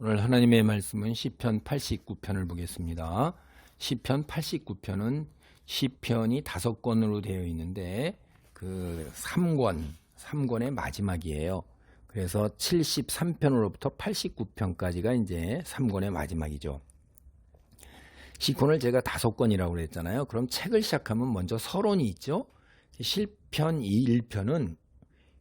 오늘 하나님의 말씀은 시편 89편을 보겠습니다. 시편 89편은 시편이 5권으로 되어 있는데 그 3권의 마지막이에요. 그래서 73편으로부터 89편까지가 이제 3권의 마지막이죠. 시편을 제가 5권이라고 그랬잖아요. 그럼 책을 시작하면 먼저 서론이 있죠. 시편 1편은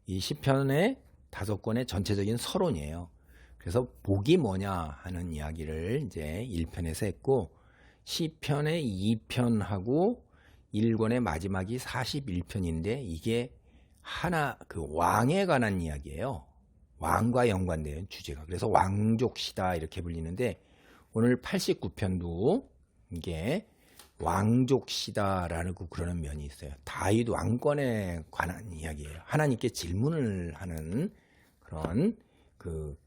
이 시편의 5권의 전체적인 서론이에요. 그래서 복이 뭐냐 하는 이야기를 이제 1편에서 했고, 시편의 2편하고 1권의 마지막이 41편인데 이게 하나 그 왕에 관한 이야기예요. 왕과 연관된 주제가. 그래서 왕족시다 이렇게 불리는데, 오늘 89편도 이게 왕족시다라는 그러는 면이 있어요. 다윗 왕권에 관한 이야기예요. 하나님께 질문을 하는 그런 그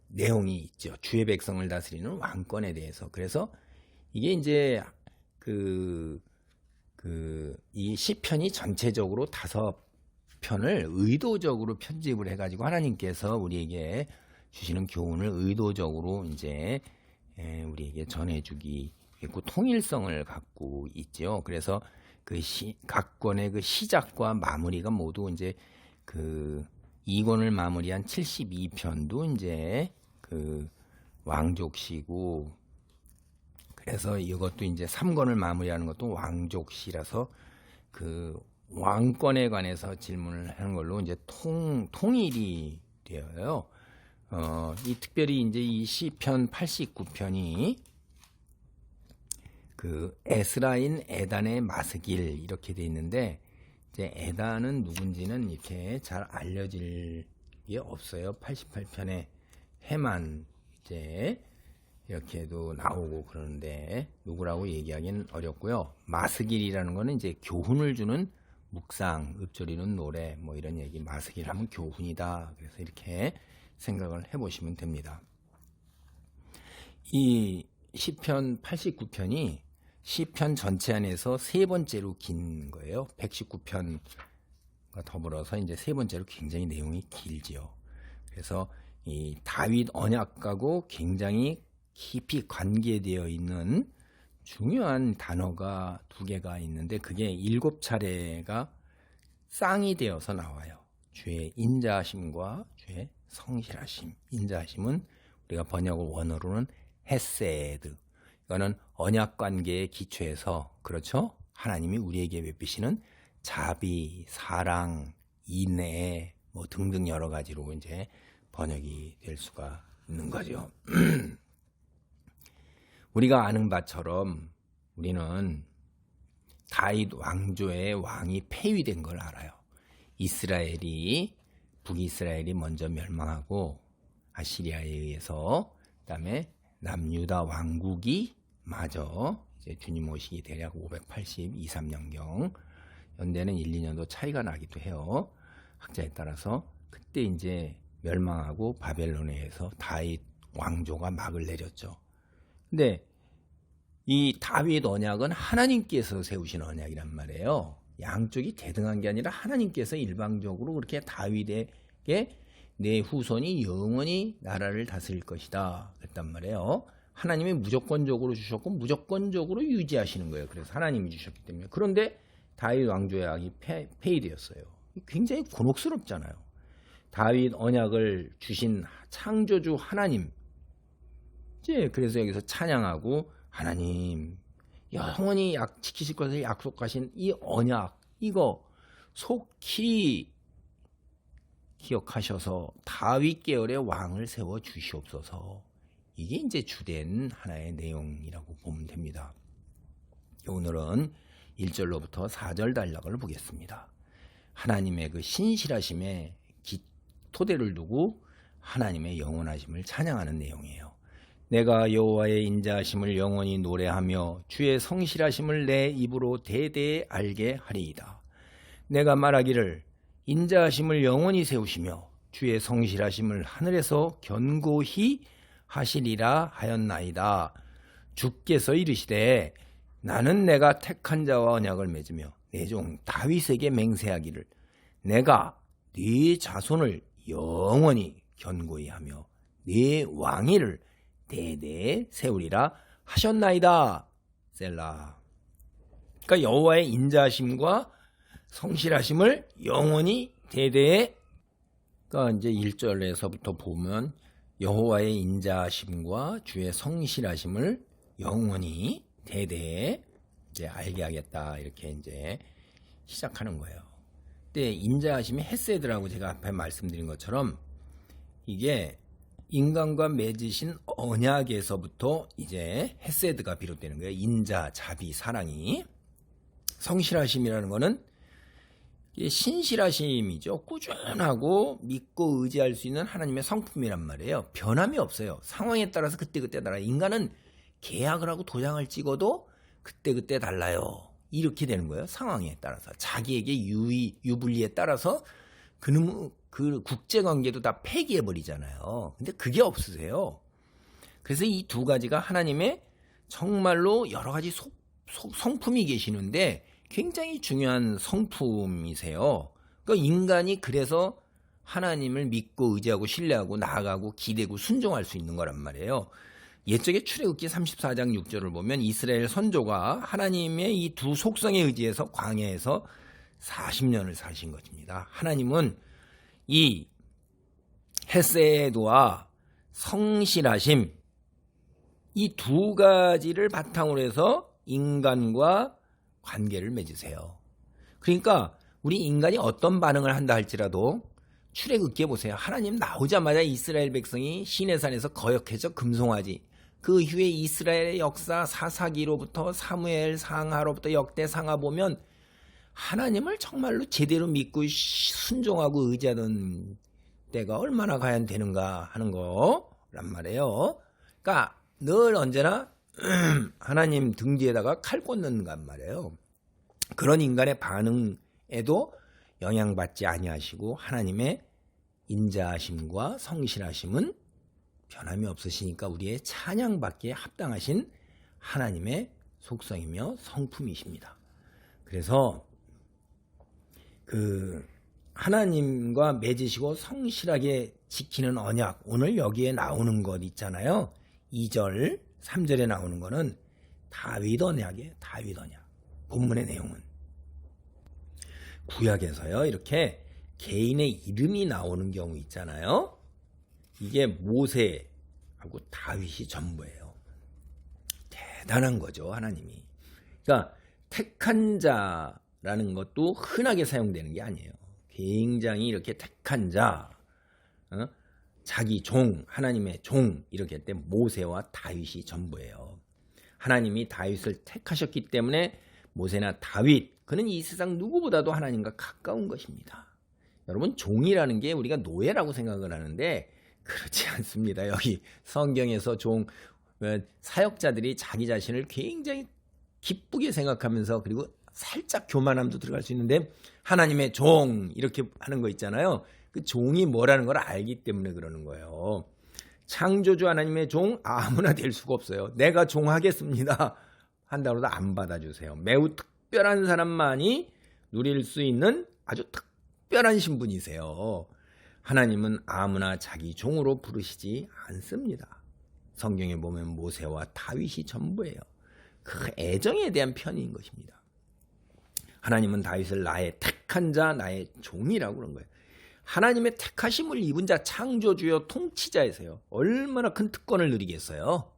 내용이 있죠. 주의 백성을 다스리는 왕권에 대해서. 그래서 이게 이제 이 시편이 전체적으로 5편을 의도적으로 편집을 해가지고 하나님께서 우리에게 주시는 교훈을 의도적으로 이제 우리에게 전해주기 있고 통일성을 갖고 있죠. 그래서 각 권의 그 시작과 마무리가 모두 이제 2권을 마무리한 72편도 이제 왕족시고, 그래서 이것도 이제 3권을 마무리하는 것도 왕족시라서 왕권에 관해서 질문을 하는 걸로 이제 통일이 되어요. 특별히 이제 이 시편 89편이 에스라인 에단의 마스길 이렇게 돼 있는데, 이제 에단은 누군지는 이렇게 잘 알려질 게 없어요. 88편에 해만 이제 이렇게도 나오고 그러는데 누구라고 얘기하기는 어렵고요. 마스길이라는 거는 이제 교훈을 주는 묵상, 읊조리는 노래 뭐 이런 얘기. 마스길 하면 교훈이다. 그래서 이렇게 생각을 해보시면 됩니다. 이 시편 89편이 시편 전체 안에서 3번째로 긴 거예요. 119편과 더불어서 이제 3번째로 굉장히 내용이 길지요. 그래서 이 다윗 언약하고 굉장히 깊이 관계되어 있는 중요한 단어가 2개가 있는데, 그게 7차례가 쌍이 되어서 나와요. 주의 인자하심과 주의 성실하심. 인자하심은 우리가 번역을 원어로는 헤세드. 이거는 언약 관계의 기초에서, 그렇죠? 하나님이 우리에게 베푸시는 자비, 사랑, 인애 뭐 등등 여러 가지로 이제 번역이 될 수가 있는 거죠. 우리가 아는 바처럼 우리는 다윗 왕조의 왕이 폐위된 걸 알아요. 북이스라엘이 먼저 멸망하고 아시리아에 의해서, 그다음에 남유다 왕국이 마저 이제 주님 오시기 대략 582-3년경, 연대는 1-2년도 차이가 나기도 해요. 학자에 따라서. 그때 이제 멸망하고 바벨론에 의해서 다윗 왕조가 막을 내렸죠. 근데 이 다윗 언약은 하나님께서 세우신 언약이란 말이에요. 양쪽이 대등한 게 아니라 하나님께서 일방적으로 그렇게 다윗에게 내 후손이 영원히 나라를 다스릴 것이다 그랬단 말이에요. 하나님이 무조건적으로 주셨고 무조건적으로 유지하시는 거예요. 그래서 하나님이 주셨기 때문에. 그런데 다윗 왕조의 악이 폐위되었어요. 굉장히 곤혹스럽잖아요. 다윗 언약을 주신 창조주 하나님, 이제 그래서 여기서 찬양하고, 하나님 영원히 지키실 것을 약속하신 이 언약, 이거 속히 기억하셔서 다윗 계열의 왕을 세워 주시옵소서. 이게 이제 주된 하나의 내용이라고 보면 됩니다. 오늘은 1절로부터 4절 단락을 보겠습니다. 하나님의 그 신실하심에 토대를 두고 하나님의 영원하심을 찬양하는 내용이에요. 내가 여호와의 인자하심을 영원히 노래하며 주의 성실하심을 내 입으로 대대에 알게 하리이다. 내가 말하기를 인자하심을 영원히 세우시며 주의 성실하심을 하늘에서 견고히 하시리라 하였나이다. 주께서 이르시되 나는 내가 택한 자와 언약을 맺으며 내 종 다윗에게 맹세하기를 내가 네 자손을 영원히 견고히 하며 네 왕위를 대대 세우리라 하셨나이다. 셀라. 그러니까 여호와의 인자하심과 성실하심을 영원히 대대에, 그러니까 이제 1절에서부터 보면 여호와의 인자하심과 주의 성실하심을 영원히 대대에 이제 알게 하겠다, 이렇게 이제 시작하는 거예요. 근데 인자하심이 헤세드라고 제가 앞에 말씀드린 것처럼 이게 인간과 맺으신 언약에서부터 이제 헤세드가 비롯되는 거예요. 인자, 자비, 사랑이. 성실하심이라는 거는 신실하심이죠. 꾸준하고 믿고 의지할 수 있는 하나님의 성품이란 말이에요. 변함이 없어요. 상황에 따라서 그때그때 달라요. 인간은 계약을 하고 도장을 찍어도 그때그때 달라요. 이렇게 되는 거예요. 상황에 따라서. 자기에게 유불리에 따라서 그 국제관계도 다 폐기해버리잖아요. 근데 그게 없으세요. 그래서 이 두 가지가 하나님의 정말로 여러 가지 성품이 계시는데 굉장히 중요한 성품이세요. 그러니까 인간이 그래서 하나님을 믿고 의지하고 신뢰하고 나아가고 기대고 순종할 수 있는 거란 말이에요. 옛적에 출애굽기 34장 6절을 보면 이스라엘 선조가 하나님의 이 두 속성에 의지해서 광야에서 40년을 사신 것입니다. 하나님은 이 헤세드와 성실하심, 이 두 가지를 바탕으로 해서 인간과 관계를 맺으세요. 그러니까 우리 인간이 어떤 반응을 한다 할지라도 출애굽기에 보세요. 하나님 나오자마자 이스라엘 백성이 시내산에서 거역해져 금송아지, 그 이후에 이스라엘의 역사 사사기로부터 사무엘 상하로부터 역대상하 보면 하나님을 정말로 제대로 믿고 순종하고 의지하던 때가 얼마나 과연 되는가 하는 거란 말이에요. 그러니까 늘 언제나 하나님 등 뒤에다가 칼 꽂는단 말이에요. 그런 인간의 반응에도 영향받지 아니하시고 하나님의 인자하심과 성실하심은 변함이 없으시니까 우리의 찬양받기에 합당하신 하나님의 속성이며 성품이십니다. 그래서 그 하나님과 맺으시고 성실하게 지키는 언약, 오늘 여기에 나오는 것 있잖아요. 2절, 3절에 나오는 거는 다윗 언약이에요. 다윗 언약. 본문의 내용은 구약에서요, 이렇게 개인의 이름이 나오는 경우 있잖아요. 이게 모세하고 다윗이 전부예요. 대단한 거죠, 하나님이. 그러니까 택한 자라는 것도 흔하게 사용되는 게 아니에요. 굉장히 이렇게 택한 자, 자기 종, 하나님의 종, 이렇게 할 때 모세와 다윗이 전부예요. 하나님이 다윗을 택하셨기 때문에 모세나 다윗, 그는 이 세상 누구보다도 하나님과 가까운 것입니다. 여러분, 종이라는 게 우리가 노예라고 생각을 하는데 그렇지 않습니다. 여기 성경에서 사역자들이 자기 자신을 굉장히 기쁘게 생각하면서, 그리고 살짝 교만함도 들어갈 수 있는데 하나님의 종 이렇게 하는 거 있잖아요. 그 종이 뭐라는 걸 알기 때문에 그러는 거예요. 창조주 하나님의 종 아무나 될 수가 없어요. 내가 종하겠습니다 한다고 해도 안 받아주세요. 매우 특별한 사람만이 누릴 수 있는 아주 특별한 신분이세요. 하나님은 아무나 자기 종으로 부르시지 않습니다. 성경에 보면 모세와 다윗이 전부예요. 그 애정에 대한 편인 것입니다. 하나님은 다윗을 나의 택한 자, 나의 종이라고 그런 거예요. 하나님의 택하심을 입은 자, 창조주요 통치자이세요. 얼마나 큰 특권을 누리겠어요?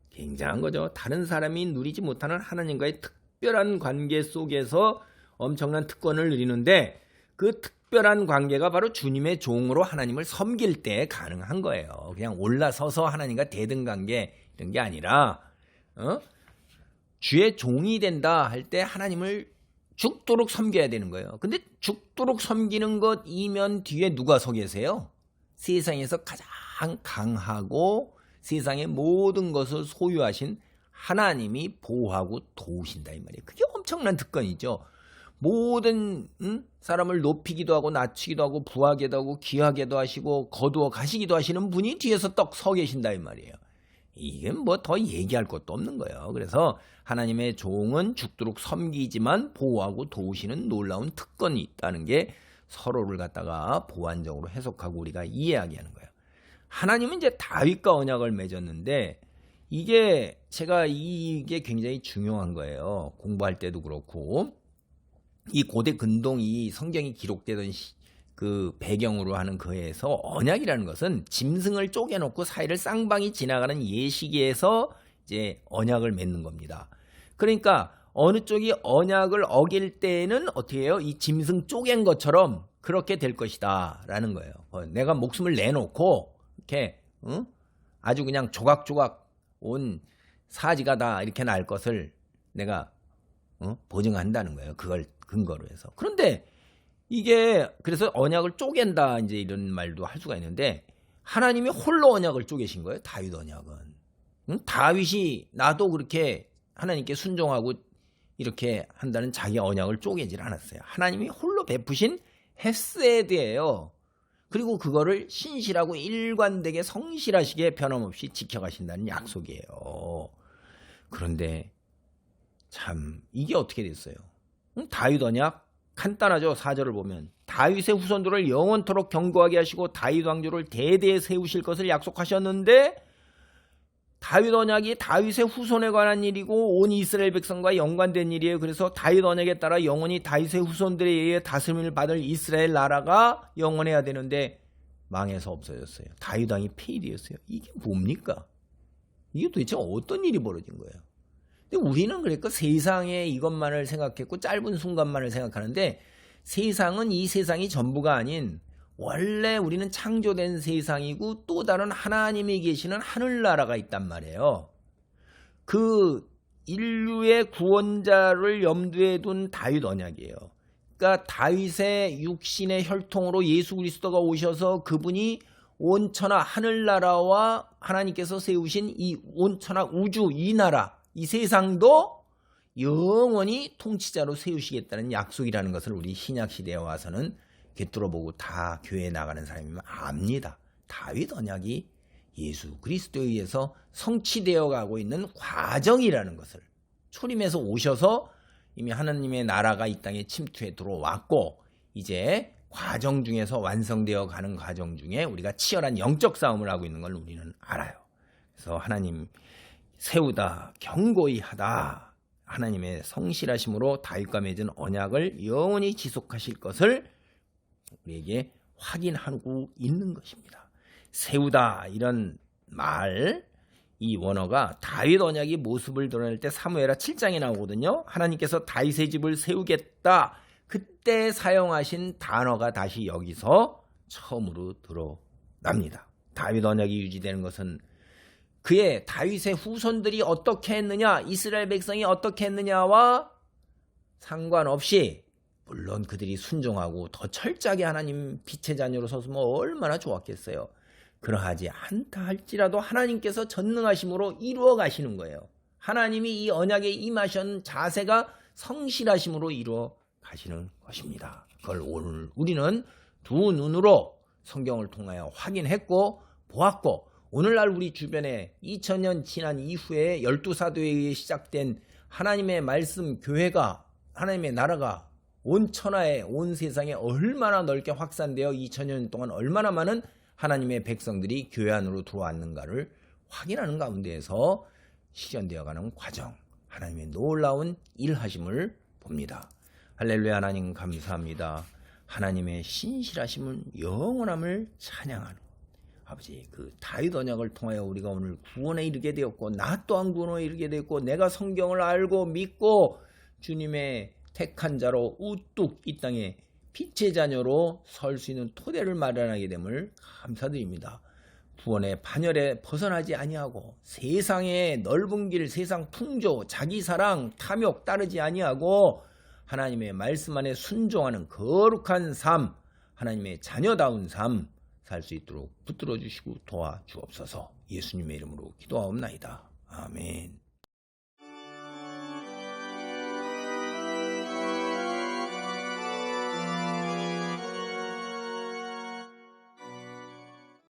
굉장한 거죠. 다른 사람이 누리지 못하는 하나님과의 특별한 관계 속에서 엄청난 특권을 누리는데, 그 특별한 관계가 바로 주님의 종으로 하나님을 섬길 때 가능한 거예요. 그냥 올라서서 하나님과 대등 관계 이런 게 아니라 주의 종이 된다 할 때 하나님을 죽도록 섬겨야 되는 거예요. 근데 죽도록 섬기는 것 이면 뒤에 누가 서 계세요? 세상에서 가장 강하고 세상의 모든 것을 소유하신 하나님이 보호하고 도우신다 이 말이에요. 그게 엄청난 특권이죠. 모든 사람을 높이기도 하고 낮추기도 하고 부하게도 하고 귀하게도 하시고 거두어 가시기도 하시는 분이 뒤에서 떡 서 계신다 이 말이에요. 이게 뭐 더 얘기할 것도 없는 거예요. 그래서 하나님의 종은 죽도록 섬기지만 보호하고 도우시는 놀라운 특권이 있다는 게 서로를 갖다가 보완적으로 해석하고 우리가 이해하게 하는 거예요. 하나님은 이제 다윗과 언약을 맺었는데 이게 굉장히 중요한 거예요. 공부할 때도 그렇고 이 고대 근동이 성경이 기록되던 그 배경으로 하는 거에서 언약이라는 것은 짐승을 쪼개놓고 사이를 쌍방이 지나가는 예시기에서 이제 언약을 맺는 겁니다. 그러니까 어느 쪽이 언약을 어길 때는 어떻게 해요? 이 짐승 쪼갠 것처럼 그렇게 될 것이다 라는 거예요. 내가 목숨을 내놓고 이렇게 아주 그냥 조각조각 온 사지가 다 이렇게 날 것을 내가 보증한다는 거예요. 그걸 근거로 해서. 그런데 이게 그래서 언약을 쪼갠다 이제 이런 말도 할 수가 있는데 하나님이 홀로 언약을 쪼개신 거예요. 다윗 언약은. 다윗이 나도 그렇게 하나님께 순종하고 이렇게 한다는 자기 언약을 쪼개질 않았어요. 하나님이 홀로 베푸신 헤세드예요. 그리고 그거를 신실하고 일관되게 성실하시게 변함없이 지켜가신다는 약속이에요. 그런데 참 이게 어떻게 됐어요? 다윗 언약 간단하죠. 4절을 보면 다윗의 후손들을 영원토록 견고하게 하시고 다윗 왕조를 대대에 세우실 것을 약속하셨는데 다윗 언약이 다윗의 후손에 관한 일이고 온 이스라엘 백성과 연관된 일이에요. 그래서 다윗 언약에 따라 영원히 다윗의 후손들에 의해 다스림을 받을 이스라엘 나라가 영원해야 되는데 망해서 없어졌어요. 다윗 왕이 폐위되었어요. 이게 뭡니까? 이게 도대체 어떤 일이 벌어진 거예요? 근데 우리는 그러니까 세상에 이것만을 생각했고 짧은 순간만을 생각하는데 세상은 이 세상이 전부가 아닌 원래 우리는 창조된 세상이고 또 다른 하나님이 계시는 하늘나라가 있단 말이에요. 그 인류의 구원자를 염두에 둔 다윗 언약이에요. 그러니까 다윗의 육신의 혈통으로 예수 그리스도가 오셔서 그분이 온천하 하늘나라와 하나님께서 세우신 이 온천하 우주 이 나라 이 세상도 영원히 통치자로 세우시겠다는 약속이라는 것을 우리 신약시대에 와서는 꿰뚫어보고 다 교회에 나가는 사람이면 압니다. 다윗 언약이 예수 그리스도에 의해서 성취되어 가고 있는 과정이라는 것을 초림에서 오셔서 이미 하나님의 나라가 이 땅에 침투해 들어왔고 이제 과정 중에서 완성되어 가는 과정 중에 우리가 치열한 영적 싸움을 하고 있는 걸 우리는 알아요. 그래서 하나님 세우다 견고히 하다 하나님의 성실하심으로 다윗과 맺은 언약을 영원히 지속하실 것을 우리에게 확인하고 있는 것입니다. 세우다 이런 말, 이 원어가 다윗 언약이 모습을 드러낼 때 사무엘하 7장에 나오거든요. 하나님께서 다윗의 집을 세우겠다. 그때 사용하신 단어가 다시 여기서 처음으로 드러납니다. 다윗 언약이 유지되는 것은 그의 다윗의 후손들이 어떻게 했느냐, 이스라엘 백성이 어떻게 했느냐와 상관없이 물론 그들이 순종하고 더 철저하게 하나님 빛의 자녀로 섰으면 얼마나 좋았겠어요. 그러하지 않다 할지라도 하나님께서 전능하심으로 이루어 가시는 거예요. 하나님이 이 언약에 임하신 자세가 성실하심으로 이루어 가시는 것입니다. 그걸 오늘 우리는 두 눈으로 성경을 통하여 확인했고 보았고 오늘날 우리 주변에 2000년 지난 이후에 12사도에 의해 시작된 하나님의 말씀 교회가 하나님의 나라가 온 천하에 온 세상에 얼마나 넓게 확산되어 2000년 동안 얼마나 많은 하나님의 백성들이 교회 안으로 들어왔는가를 확인하는 가운데에서 실현되어가는 과정 하나님의 놀라운 일하심을 봅니다. 할렐루야. 하나님 감사합니다. 하나님의 신실하심은 영원함을 찬양하는 아버지 그 다윗 언약을 통하여 우리가 오늘 구원에 이르게 되었고 나 또한 구원에 이르게 되었고 내가 성경을 알고 믿고 주님의 택한 자로 우뚝 이 땅에 빛의 자녀로 설 수 있는 토대를 마련하게 됨을 감사드립니다. 구원의 반열에 벗어나지 아니하고 세상의 넓은 길, 세상 풍조, 자기 사랑, 탐욕 따르지 아니하고 하나님의 말씀 안에 순종하는 거룩한 삶, 하나님의 자녀다운 삶 살 수 있도록 붙들어 주시고 도와주옵소서. 예수님의 이름으로 기도하옵나이다. 아멘.